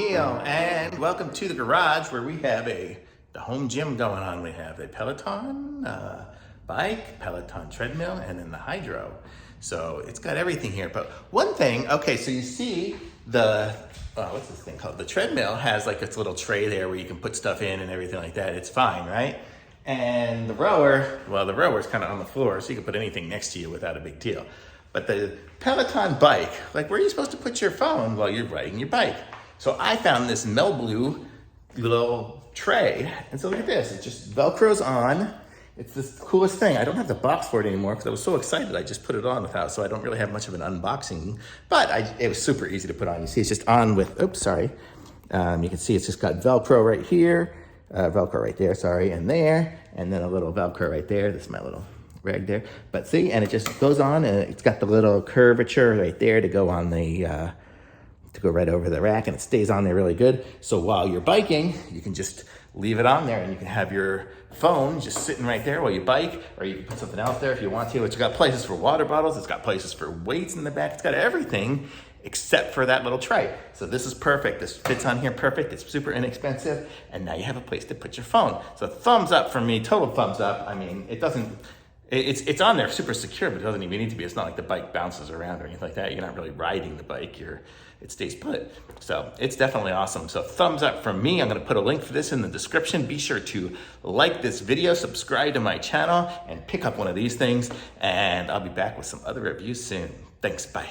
Neil, and welcome to the garage where we have the home gym going on. We have a Peloton bike, Peloton treadmill, and then the hydro. So it's got everything here. But one thing, okay, so you see the, what's this thing called? The treadmill has like its little tray there where you can put stuff in and everything like that. It's fine, right? And the rower, well, the rower's kind of on the floor, so you can put anything next to you without a big deal. But the Peloton bike, like where are you supposed to put your phone while you're riding your bike? So I found this MELBLU little tray. And so look at this, it just Velcros on. It's this coolest thing. I don't have the box for it anymore because I was so excited I just put it on without, so I don't really have much of an unboxing. But it was super easy to put on. You see it's just on with, oops, sorry. You can see it's just got Velcro right here, Velcro right there, sorry, and there, and then a little Velcro right there. This is my little rag there. But see, and it just goes on, and it's got the little curvature right there to go on the, to go right over the rack, and it stays on there really good. So while you're biking, you can just leave it on there, and you can have your phone just sitting right there while you bike, or you can put something else there if you want to. It's got places for water bottles, it's got places for weights in the back, it's got everything except for that little tray. So this is perfect. This fits on here perfect. It's super inexpensive, and now you have a place to put your phone. So thumbs up for me, total thumbs up. I mean, it's on there super secure, but it doesn't even need to be. It's not like the bike bounces around or anything like that. You're not really riding the bike, it stays put. So it's definitely awesome. So thumbs up from me. I'm gonna put a link for this in the description. Be sure to like this video, subscribe to my channel, and pick up one of these things. And I'll be back with some other reviews soon. Thanks, bye.